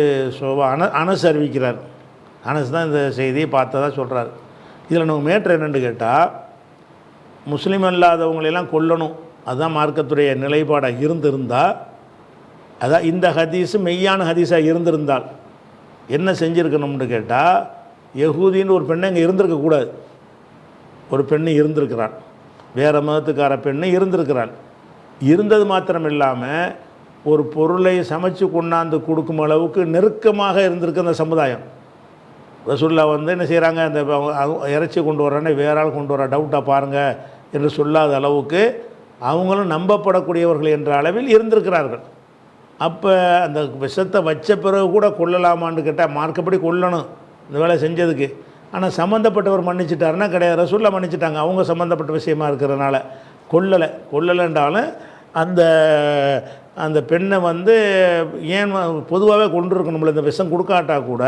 அனஸ் அறிவிக்கிறார். அனஸ் தான் இந்த செய்தியை பார்த்ததா சொல்கிறார். இதில் நம்ம மேட்ரு என்னென்னு கேட்டால், முஸ்லீம் அல்லாதவங்களெல்லாம் கொல்லணும், அதுதான் மார்க்கத்துடைய நிலைப்பாடாக இருந்திருந்தால், அதான் இந்த ஹதீஸு மெய்யான ஹதீஸாக இருந்திருந்தால் என்ன செஞ்சுருக்கணும்னு கேட்டால், யகூதின்னு ஒரு பெண்ணை இங்கே இருந்திருக்கக்கூடாது. ஒரு பெண்ணு இருந்திருக்கிறாள், வேறு மதத்துக்கார பெண்ணு இருந்திருக்கிறாள். இருந்தது மாத்திரம் இல்லாமல் ஒரு பொருளை சமைச்சு கொண்டாந்து கொடுக்கும் அளவுக்கு நெருக்கமாக இருந்திருக்கு அந்த சமுதாயம். ரசூலுல்லாஹ் வந்து என்ன செய்கிறாங்க, அந்த இறைச்சி கொண்டு வர்றானே வேற ஆள் கொண்டு வர டவுட்டாக பாருங்கள் என்று சொல்லாத அளவுக்கு அவங்களும் நம்பப்படக்கூடியவர்கள் என்ற அளவில் இருந்திருக்கிறார்கள். அப்போ அந்த விஷத்தை வச்ச பிறகு கூட கொல்லலாமான்னு கேட்டால் மார்க்கப்படி கொல்லணும் இந்த வேலை செஞ்சதுக்கு. ஆனால் சம்மந்தப்பட்டவர் மன்னிச்சிட்டாருன்னா கிடையாது, ரசூலுல்லாஹ் மன்னிச்சிட்டாங்க. அவங்க சம்மந்தப்பட்ட விஷயமா இருக்கிறதுனால கொல்லலைன்றாலும் அந்த அந்த பெண்ணை வந்து ஏன் பொதுவாகவே கொண்டு இருக்கணும்ல, இந்த விஷம் கொடுக்காட்டா கூட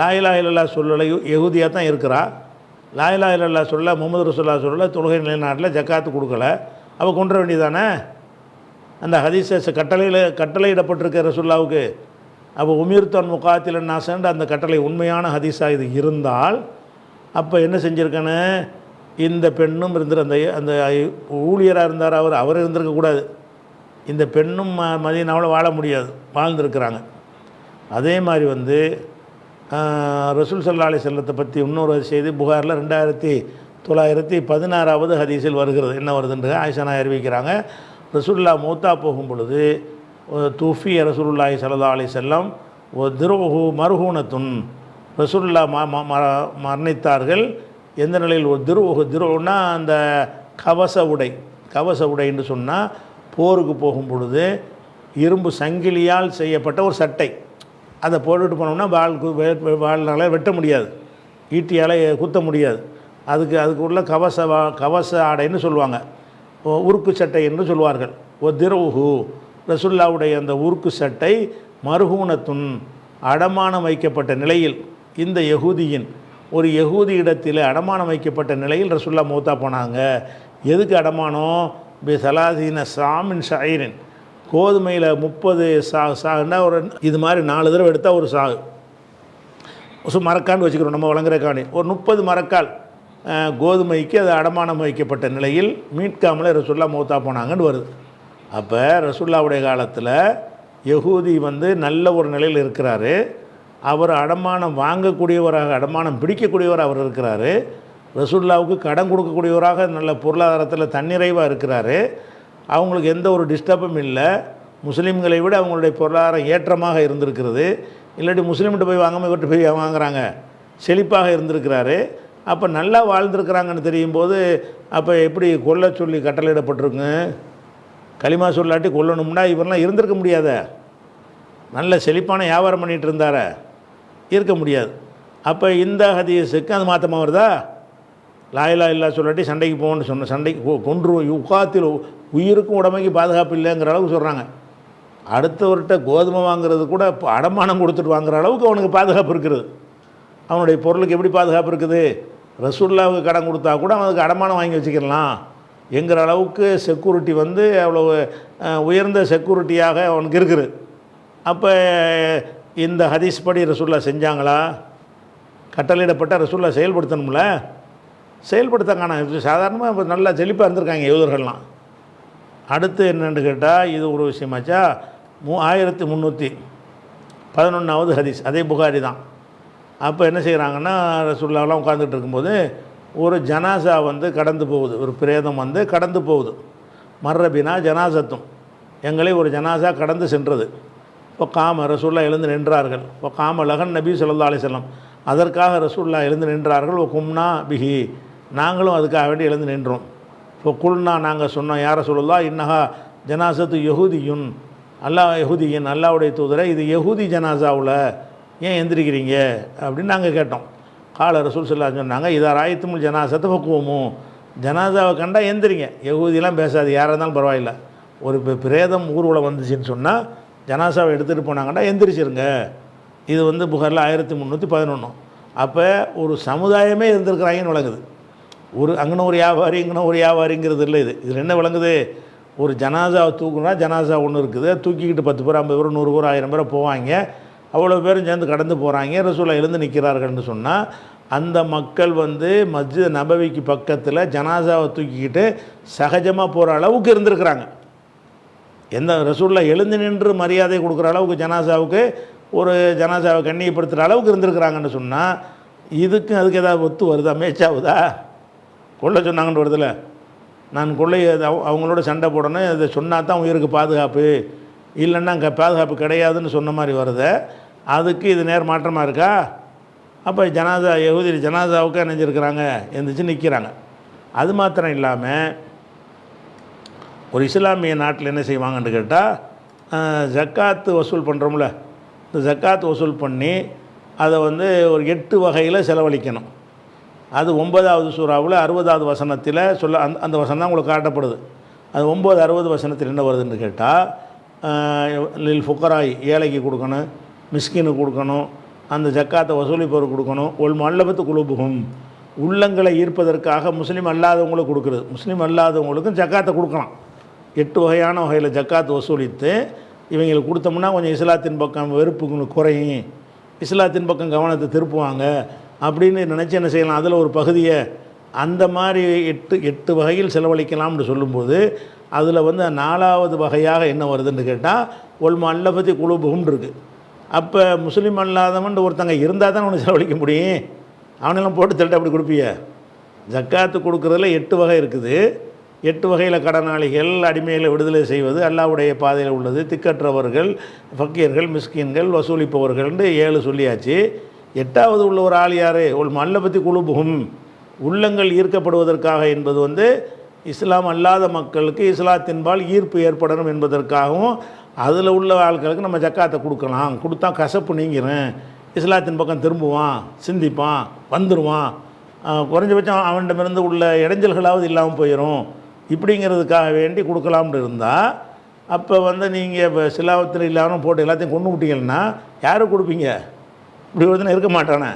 லா இலாஹ இல்லல்லாஹ் சொல்லலை, யகூதியாக தான் இருக்கிறா. லா இலாஹ இல்லல்லாஹ் சொல்ல, முஹம்மது ரசூலுல்லாஹ் சொல்ல, தொழுகை நிலைநாட்டில் ஜக்காத்து கொடுக்கல, அவள் கொன்ற வேண்டியதானே? அந்த ஹதீஸை கட்டளையிடப்பட்டிருக்க ரசூலுல்லாஹ்வுக்கு. அப்போ உமிர்தான் முகாத்தில் நாசன்ற அந்த கட்டளை உண்மையான ஹதீஸாக இது இருந்தால், அப்போ என்ன செஞ்சுருக்கேன்னு, இந்த பெண்ணும் அந்த அந்த ஊழியராக இருந்தார் அவர் இருந்திருக்கக்கூடாது. இந்த பெண்ணும் மதீனாவில் வாழ முடியாது, வாழ்ந்திருக்கிறாங்க. அதே மாதிரி வந்து ரசூல் ஸல்லல்லாஹு அலைஹி வஸல்லத்தை பற்றி இன்னொரு செய்தி புகாரில் 2916வது ஹதீஸில் வருகிறது. என்ன வருதுன்ற ஆயிஷா நாயகி அறிவிக்கிறாங்க, ரசூலுல்லாஹ் மௌத்தா போகும் பொழுது தூஃபி ரசூலுல்லாஹி ஸல்லல்லாஹு அலைஹி வஸல்லம் திருஹு மர்ஹூனத்துன், ரசூலுல்லாஹ் மரணித்தார்கள். எந்த நிலையில்? ஒரு திருவுன்னா அந்த கவச உடை என்று சொன்னால் போருக்கு போகும் பொழுது இரும்பு சங்கிலியால் செய்யப்பட்ட ஒரு சட்டை, அதை போட்டுட்டு போனோம்னா வாழ்னால வெட்ட முடியாது, ஈட்டியால் குத்த முடியாது. அதுக்குள்ள கவச ஆடைன்னு சொல்லுவாங்க, உருக்கு சட்டை என்று சொல்வார்கள். திருஹு ரசூலுல்லாஹ்வுடைய அந்த உருக்கு சட்டை மர்ஹூனத்துன் அடமானம் வைக்கப்பட்ட நிலையில், இந்த யகூதியின் ஒரு யகூதி இடத்தில் அடமானம் வைக்கப்பட்ட நிலையில் ரசூலுல்லாஹ் மௌத்தா போனாங்க. எதுக்கு அடமானம்? சலாதீன சாமின் ஷாயிரின், கோதுமையில் 30 சாகுன்னா ஒரு இது மாதிரி 4 தடவை எடுத்தால் ஒரு சாகு, மரக்கான்னு வச்சுக்கிறோம் நம்ம வழங்குறக்காணி, ஒரு 30 மரக்கால் கோதுமைக்கு அது அடமானம் வைக்கப்பட்ட நிலையில் மீட்காமலே ரசூலுல்லாஹ் மௌத்தா போனாங்கன்னு வருது. அப்போ ரசூலுல்லாஹ்வுடைய காலத்தில் யகூதி வந்து நல்ல ஒரு நிலையில் இருக்கிறாரு, அவர் அடமானம் வாங்கக்கூடியவராக, அடமானம் பிடிக்கக்கூடியவர் அவர் இருக்கிறாரு. ரசூலுல்லாஹ்வுக்கு கடன் கொடுக்கக்கூடியவராக, நல்ல பொருளாதாரத்தில் தன்னிறைவாக இருக்கிறாரு. அவங்களுக்கு எந்த ஒரு டிஸ்டர்பும் இல்லை. முஸ்லீம்களை விட அவங்களுடைய பொருளாதாரம் ஏற்றமாக இருந்திருக்கிறது. இல்லாட்டி முஸ்லீம்கிட்ட போய் வாங்காமல் இவர்கிட்ட போய் வாங்குறாங்க, செழிப்பாக இருந்திருக்கிறாரு. அப்போ நல்லா வாழ்ந்திருக்கிறாங்கன்னு தெரியும் போது அப்போ எப்படி கொல்ல சொல்லி கட்டளையிடப்பட்டிருக்குங்க? களிமா சொல்லாட்டி கொல்லணும்னா இவரெல்லாம் இருந்திருக்க முடியாத, நல்ல செழிப்பான வியாபாரம் பண்ணிகிட்டு இருந்தார, இருக்க முடியாது. அப்போ இந்த ஹதீஸுக்கு அது மாற்றமாக வருதா? லா இலாஹ இல்லல்லாஹ் சொல்லாட்டி சண்டைக்கு போகணும்னு சொன்ன, சண்டைக்கு கொன்று யுகாத்தில் உயிருக்கும் உடமைக்கு பாதுகாப்பு இல்லைங்கிற அளவுக்கு சொல்கிறாங்க. அடுத்தவர்கிட்ட கோதுமை வாங்குறது கூட அடமானம் கொடுத்துட்டு வாங்குற அளவுக்கு அவனுக்கு பாதுகாப்பு இருக்குது. அவனுடைய பொருளுக்கு எப்படி பாதுகாப்பு இருக்குது? ரசூலுல்லாஹ்வுக்கு கடன் கொடுத்தா கூட அவனுக்கு அடமானம் வாங்கி வச்சுக்கலாம் என்கிற அளவுக்கு செக்யூரிட்டி வந்து அவ்வளோ உயர்ந்த செக்யூரிட்டியாக அவனுக்கு இருக்குது. அப்போ இந்த ஹதீஸ் படி ரசூலுல்லாஹ் செஞ்சாங்களா? கட்டளையிடப்பட்ட ரசூலுல்லாஹ் செயல்படுத்தணும்ல, செயல்படுத்தாங்க. சாதாரணமாக இப்போ நல்லா செழிப்பாக இருந்திருக்காங்க யூதர்கள்லாம். அடுத்து என்னென்னு கேட்டால், இது ஒரு விஷயமாச்சா, 1311வது ஹதீஸ், அதே புகாரி தான். அப்போ என்ன செய்கிறாங்கன்னா, ரசூலுல்லாஹ்லாம் உட்காந்துட்டு இருக்கும்போது ஒரு ஜனாசா வந்து கடந்து போகுது, ஒரு பிரேதம் வந்து கடந்து போகுது. மர்ரபினா ஜனாசத்தும், எங்களை ஒரு ஜனாசா கடந்து சென்றது. இப்போ ரசூலுல்லாஹ் எழுந்து நின்றார்கள். இப்போ லகன் நபி ஸல்லல்லாஹு அலைஹி வஸல்லம், அதற்காக ரசூலுல்லாஹ் எழுந்து நின்றார்கள். ஓ கும்னா பிஹி, நாங்களும் அதுக்காக வேண்டி எழுந்து நின்றோம். இப்போ குல்னா, நாங்கள் சொன்னோம், யார ரசூலுல்லாஹ் இன்னஹா ஜனாசத்து யஹூதியுன், யஹூதியின், அல்லாஹ்வுடைய தூதரை இது யஹூதி ஜனாசாவில் ஏன் எந்திரிக்கிறீங்க அப்படின்னு நாங்கள் கேட்டோம். ரசூல் ஸல்லல்லாஹு அலைஹி சொன்னாங்க, இதா ராயத்துமுல் ஜனாசத்தை ஃபக்கூமு, ஜனாசாவை கண்டால் எந்திரிங்க, யஹூதிலாம் பேசாது, யாராக இருந்தாலும் பரவாயில்லை. ஒரு பிரேதம் ஊர்வலம் வந்துச்சுன்னு சொன்னால் ஜனாசாவை எடுத்துகிட்டு போனாங்கன்னா எந்திரிச்சிருங்க. இது வந்து புகாரில் 1311. அப்போ ஒரு சமுதாயமே இருந்திருக்கிறாங்கன்னு விளங்குது. அங்கன ஒரு வியாபாரி இங்கன ஒரு வியாபாரிங்கிறது இல்லை. இதில் என்ன விளங்குது? ஒரு ஜனாசாவை தூக்குனா ஜனாசா ஒன்று இருக்குது, தூக்கிக்கிட்டு 10 பேர் 50 பேர் 100 பேர் 1000 பேர் போவாங்க, அவ்வளோ பேரும் சேர்ந்து கடந்து போகிறாங்க. ரசூலுல்லாஹ் எழுந்து நிற்கிறார்கள்னு சொன்னால் அந்த மக்கள் வந்து மஸ்ஜித் நபவிக்கு பக்கத்தில் ஜனாசாவை தூக்கிக்கிட்டு சகஜமாக போகிற அளவுக்கு இருந்திருக்கிறாங்க. எந்த ரசூலுல்லாஹ் எழுந்து நின்று மரியாதை கொடுக்குற அளவுக்கு ஜனாசாவுக்கு ஒரு ஜனாசாவை கண்ணியப்படுத்துகிற அளவுக்கு இருந்திருக்கிறாங்கன்னு சொன்னால் இதுக்கும் அதுக்கு ஏதாவது ஒத்து வருதா, மேட்சாகுதா? கொள்ளை சொன்னாங்கன்னு வருதில்ல, நான் கொள்ளை அவங்களோட சண்டை போடணும், இதை சொன்னால் தான் உயிருக்கு பாதுகாப்பு, இல்லைன்னா அங்கே பாதுகாப்பு கிடையாதுன்னு சொன்ன மாதிரி வருது. அதுக்கு இது நேர் மாற்றமாக இருக்கா? அப்போ ஜனாசா யஹூதி ஜனாசாவுக்கு நினைஞ்சிருக்கிறாங்க, எந்திரிச்சு நிற்கிறாங்க. அது மாத்திரம் இல்லாமல் ஒரு இஸ்லாமிய நாட்டில் என்ன செய்வாங்கன்னு கேட்டால், ஜக்காத்து வசூல் பண்ணுறோம்ல, இந்த ஜக்காத்து வசூல் பண்ணி அதை வந்து ஒரு 8 வகையில் செலவழிக்கணும். அது 9வது சூறாவில் 60வது வசனத்தில் அந்த வசனம் தான் உங்களுக்கு காட்டப்படுது. அது 9, 60 வசனத்தில் என்ன வருதுன்னு கேட்டால், லில் ஃபுக்கராய் ஏழைக்கு கொடுக்கணும், மிஸ்கினுக்கு கொடுக்கணும், அந்த ஜக்காத்தை வசூலிப்பவர் கொடுக்கணும், ஒல் மல்லபத்து குலூபுகும் உள்ளங்களை ஈர்ப்பதற்காக முஸ்லீம் அல்லாதவங்களுக்கு கொடுக்குறது, முஸ்லீம் அல்லாதவங்களுக்கும் ஜக்காத்தை கொடுக்கலாம். 8 வகையான வகையில் ஜக்காத்து வசூலித்து இவங்களுக்கு கொடுத்தோம்னா கொஞ்சம் இஸ்லாத்தின் பக்கம் வெறுப்பு குறையும், இஸ்லாத்தின் பக்கம் கவனத்தை திருப்புவாங்க அப்படின்னு நினச்சி என்ன செய்யலாம். அதில் ஒரு பகுதியை அந்த மாதிரி 8 வகையில் செலவழிக்கலாம்னு சொல்லும்போது அதில் வந்து 4வது வகையாக என்ன வருதுன்னு கேட்டால் ஒல் மல்லபத்தி குலூபுகும் இருக்குது. அப்போ முஸ்லீம் அல்லாதவன் ஒருத்தங்க இருந்தால் தான் அவனுக்கு செலவழிக்க முடியும். அவனெல்லாம் போட்டு தள்ளிட்டு அப்படி கொடுப்பிய. ஜக்காத்து கொடுக்குறதுல 8 வகை இருக்குது. 8 வகையில் கடனாளிகள், அடிமைகளை விடுதலை செய்வது, அல்லாஹ்வுடைய பாதையில் உள்ளது, திக்கற்றவர்கள், ஃபக்கீர்கள், மிஸ்கின்கள், வசூலிப்பவர்கள்னு 7 சொல்லியாச்சு. 8வது உள்ள ஒரு ஆள் யார்? ஒரு மல்லபத்தி குலூபுகும் உள்ளங்கள் ஈர்க்கப்படுவதற்காக என்பது வந்து இஸ்லாம் அல்லாத மக்களுக்கு இஸ்லாத்தின்பால் ஈர்ப்பு ஏற்படணும் என்பதற்காகவும் அதில் உள்ள ஆட்களுக்கு நம்ம ஜக்காத்தை கொடுக்கலாம். கொடுத்தா கசப்பு நீங்கிறேன், இஸ்லாத்தின் பக்கம் திரும்புவான், சிந்திப்பான், வந்துடுவான், குறைஞ்சபட்சம் அவனிடமிருந்து உள்ள இடைஞ்சல்களாவது இல்லாமல் போயிடும், இப்படிங்கிறதுக்காக வேண்டி கொடுக்கலாம்னு இருந்தால், அப்போ வந்து நீங்கள் இப்போ சிலாவத்தில் இல்லாமல் போட்டு எல்லாத்தையும் கொண்டு விட்டீங்கன்னா யாரும் கொடுப்பீங்க? இப்படி ஒருத்தனை இருக்க மாட்டானே.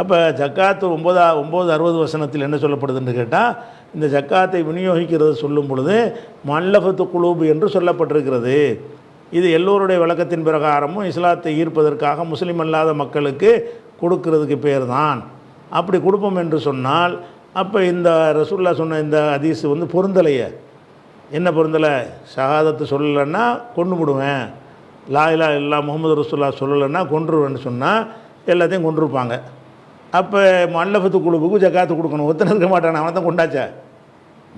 அப்போ ஜக்காத்து 9, 60 வசனத்தில் என்ன சொல்லப்படுதுன்னு கேட்டால், இந்த ஜக்காத்தை விநியோகிக்கிறது சொல்லும் பொழுது மல்லபத்து குலூபு என்று சொல்லப்பட்டிருக்கிறது. இது எல்லோருடைய விளக்கத்தின் பிரகாரமும் இஸ்லாத்தை ஈர்ப்பதற்காக முஸ்லீம் அல்லாத மக்களுக்கு கொடுக்கறதுக்கு பேர் தான். அப்படி கொடுப்போம் என்று சொன்னால் அப்போ இந்த ரசூலுல்லாஹ் சொன்ன இந்த ஹதீஸ் வந்து பொருந்தலையே. என்ன பொருந்தலை? ஷஹாதத்து சொல்லலைன்னா கொண்டு விடுவேன், லா இலாஹ இல்லல்லாஹ் முஹம்மது ரசூலுல்லாஹ் சொல்லலைன்னா கொன்றுவேன்னு சொன்னால் எல்லாத்தையும் கொண்டிருப்பாங்க. அப்போ மல்லபத்து குழுவுக்கு ஜக்காத்து கொடுக்கணும். ஒருத்தனை இருக்க மாட்டானே, அவனை தான் கொண்டாச்சா.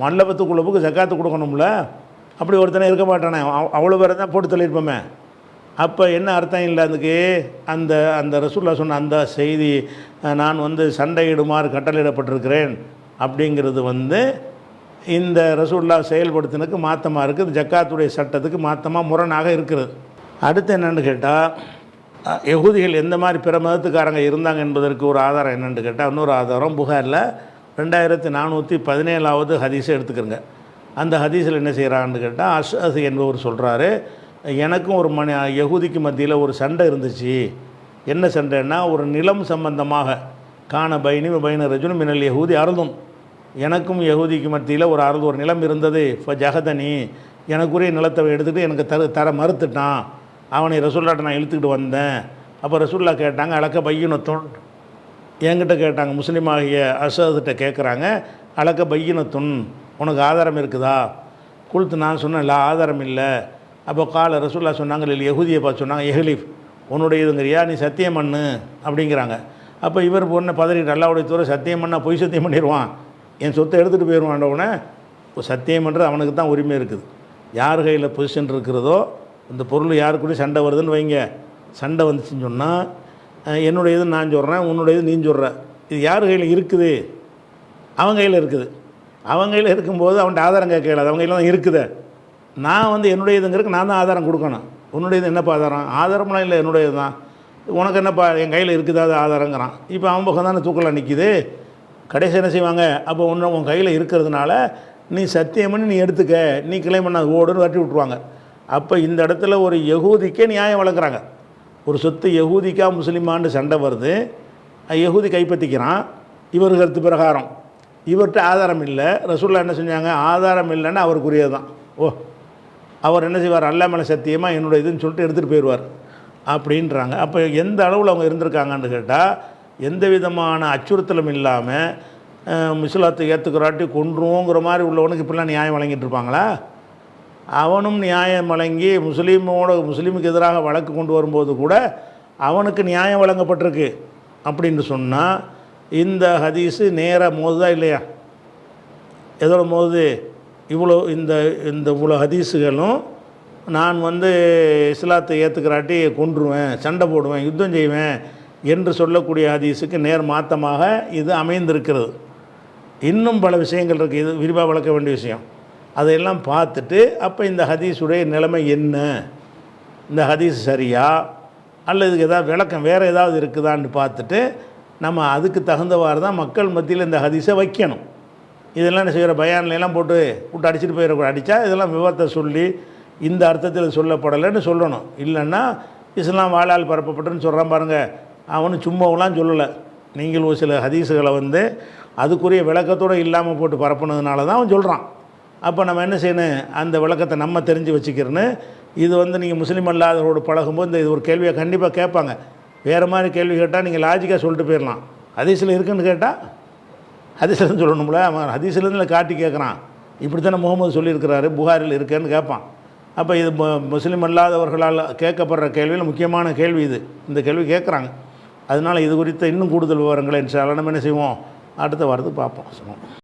மல்லபத்து குழுவுக்கு ஜக்காத்து கொடுக்கணும்ல, அப்படி ஒருத்தனை இருக்க மாட்டானே, அவ்வளோ பேரை தான் போட்டு தள்ளியிருப்போமே. அப்போ என்ன அர்த்தம் இல்லை அதுக்கு? அந்த ரசூலுல்லாஹ் சொன்ன அந்த செய்தி, நான் வந்து சண்டையிடுமாறு கட்டளையிடப்பட்டிருக்கிறேன் அப்படிங்கிறது வந்து இந்த ரசூலுல்லாஹ் செயல்படுத்தினதுக்கு மாற்றமாக இருக்குது, ஜக்காத்துடைய சட்டத்துக்கு மாற்றமாக முரணாக இருக்கிறது. அடுத்து என்னென்னு கேட்டால், யகூதிகள் எந்த மாதிரி பிற மதத்துக்காரங்க இருந்தாங்க என்பதற்கு ஒரு ஆதாரம் என்னென்னு கேட்டால், இன்னொரு ஆதாரம் புகாரில் 2417வது ஹதீஸை எடுத்துக்கிறங்க. அந்த ஹதீஸில் என்ன செய்கிறான்னு கேட்டால், அஷ்அஸ் என்பவர் சொல்கிறாரு, எனக்கும் ஒரு யகூதிக்கு மத்தியில் ஒரு சண்டை இருந்துச்சு. என்ன சண்டைன்னா, ஒரு நிலம் சம்பந்தமாக, கான பைனி பைன ரஜுலும் மினல் யகூதி அருந்தும், எனக்கும் யகூதிக்கு மத்தியில் ஒரு நிலம் இருந்தது. இப்போ ஜஹதனி, எனக்குரிய நிலத்தை எடுத்துகிட்டு எனக்கு தர மறுத்துட்டான். அவனை ரசூல்லாட்ட நான் இழுத்துக்கிட்டு வந்தேன். அப்போ ரசூல்லா கேட்டாங்க, அளக்க பையினத்துன், என்கிட்ட கேட்டாங்க, முஸ்லீமாகிய அஷ்அஸ்கிட்ட கேட்குறாங்க, அளக்க பையினத்துன், உனக்கு ஆதாரம் இருக்குதா? குழுத்து நான் சொன்னேன், இல்லை ஆதாரம் இல்லை. அப்போ கால ரசூல்லா சொன்னாங்க, இல்லை யகூதியை பார்த்து சொன்னாங்க, எஹ்லிஃப், உன்னுடைய இதுங்கிறியா, நீ சத்தியம் பண்ணு அப்படிங்கிறாங்க. அப்போ இவர் பொண்ணை பதறிட்டு, அல்லாஹ்வுடைய தூர சத்தியம் பண்ணால் பொய் சத்தியம் பண்ணிடுவான், என் சொத்தை எடுத்துகிட்டு போயிடுவான்டவுடனே. சத்தியம் பண்ணுறது அவனுக்கு தான் உரிமை இருக்குது. யார் கையில் பொசிஷன் இருக்கிறதோ, இந்த பொருள் யாருக்குள்ளே சண்டை வருதுன்னு வைங்க, சண்டை வந்துச்சுன்னு சொன்னால் என்னுடைய இது நான் சொல்கிறேன், உன்னுடைய இது நீ சொல்கிற, இது யார் கையில் இருக்குது? அவன் கையில் இருக்குது. அவன் கையில் இருக்கும்போது அவன்கிட்ட ஆதாரம் கேட்க இயலாது, அவங்க கையில் தான் இருக்குது. நான் வந்து என்னுடைய இதுங்கிறதுக்கு நான் தான் ஆதாரம் கொடுக்கணும். உன்னுடைய இது என்னப்பா ஆதாரம்? ஆதாரம்லாம் இல்லை, என்னுடையது தான். உனக்கு என்னப்பா என் கையில் இருக்குதா அது ஆதாரங்கிறான். இப்போ அவன் பக்கம் தானே தூக்கலாக நிற்கிது. கடைசி என்ன செய்வாங்க, அப்போ உன் கையில் இருக்கிறதுனால நீ சத்தியம் பண்ணி நீ எடுத்துக்க, நீ கிளைம் பண்ண ஓடுன்னு வரட்டி விட்ருவாங்க. அப்போ இந்த இடத்துல ஒரு யகூதிக்கே நியாயம் வளர்க்குறாங்க. ஒரு சொத்து யகூதிக்கா முஸ்லீமான்னு சண்டை வருது, யகூதி கைப்பற்றிக்கிறான் இவர் கருத்து பிரகாரம், இவர்கிட்ட ஆதாரம் இல்லை. ரசூலுல்லாஹ் என்ன செஞ்சாங்க, ஆதாரம் இல்லைன்னா அவருக்குரியது தான். ஓ, அவர் என்ன செய்வார், அல்லாஹ் மேலே சத்தியமாக என்னுடைய இதுன்னு சொல்லிட்டு எடுத்துகிட்டு போயிடுவார் அப்படின்றாங்க. அப்போ எந்த அளவில் அவங்க இருந்திருக்காங்கன்னு கேட்டால், எந்த விதமான அச்சுறுத்தலும் இல்லாமல் இஸ்லாத்தை ஏற்றுக்கிறாட்டி கொன்றுவோங்கிற மாதிரி உள்ளவனுக்கு இப்படிலாம் நியாயம் வழங்கிட்டு இருப்பாங்களா? அவனும் நியாயம் வழங்கி முஸ்லீமுக்கு எதிராக வழக்கு கொண்டு வரும்போது கூட அவனுக்கு நியாயம் வழங்கப்பட்டிருக்கு அப்படின்னு சொன்னால் இந்த ஹதீஸு நேராக மோதுதா இல்லையா? எதோட மோதுது? இவ்வளோ ஹதீஸுகளும் நான் இஸ்லாத்தை ஏற்றுக்கிறாட்டி கொன்றுவேன், சண்டை போடுவேன், யுத்தம் செய்வேன் என்று சொல்லக்கூடிய ஹதீஸுக்கு நேர் மாற்றமாக இது அமைந்திருக்கிறது. இன்னும் பல விஷயங்கள் இருக்குது, இது விரிவாக வளர்க்க வேண்டிய விஷயம். அதையெல்லாம் பார்த்துட்டு அப்போ இந்த ஹதீஸுடைய நிலைமை என்ன, இந்த ஹதீஸ் சரியா அல்லது இதுக்கு ஏதாவது விளக்கம் வேறு ஏதாவது இருக்குதான்னு பார்த்துட்டு நம்ம அதுக்கு தகுந்தவாறு தான் மக்கள் மத்தியில் இந்த ஹதீஸை வைக்கணும். இதெல்லாம் என்ன செய்கிற பயான்லாம் போட்டு அடிச்சுட்டு போயிடக்கூடாது. அடித்தா இதெல்லாம் விவரத்தை சொல்லி இந்த அர்த்தத்தில் சொல்லப்படலைன்னு சொல்லணும். இல்லைன்னா இஸ்லாம் வாழால் பரப்பப்பட்டுன்னு சொல்கிறான் பாருங்கள், அவனு சும்மாவெல்லாம் சொல்லலை. நீங்கள் ஒரு சில ஹதீஸுகளை அதுக்குரிய விளக்கத்தோடு இல்லாமல் போட்டு பரப்புனதுனால தான் அவன் சொல்கிறான். அப்போ நம்ம என்ன செய்யணும், அந்த விளக்கத்தை நம்ம தெரிஞ்சு வச்சுக்கிறேன்னு. இது நீங்கள் முஸ்லீம் அல்லாதவரோடு பழகும்போது இது ஒரு கேள்வியை கண்டிப்பாக கேட்பாங்க. வேறு மாதிரி கேள்வி கேட்டால் நீங்கள் லாஜிக்காக சொல்லிட்டு போயிடலாம். ஹதீஸில் இருக்குன்னு கேட்டால் ஹதீஸ்லேருந்து சொல்லணும்ல, அவன் ஹதீஸ்லேருந்து காட்டி கேட்குறான். இப்படி தானே முகமது சொல்லியிருக்கிறாரு, புகாரில் இருக்கேன்னு கேட்பான். அப்போ இது முஸ்லீம் அல்லாதவர்களால் கேட்கப்படுற கேள்வியில் முக்கியமான கேள்வி இது. இந்த கேள்வி கேட்குறாங்க. அதனால் இது குறித்த இன்னும் கூடுதல் விவரங்களை இன்ஷா அல்லாஹ் நம்ம என்ன செய்வோம், அடுத்த வாரத்துக்கு பார்ப்போம்.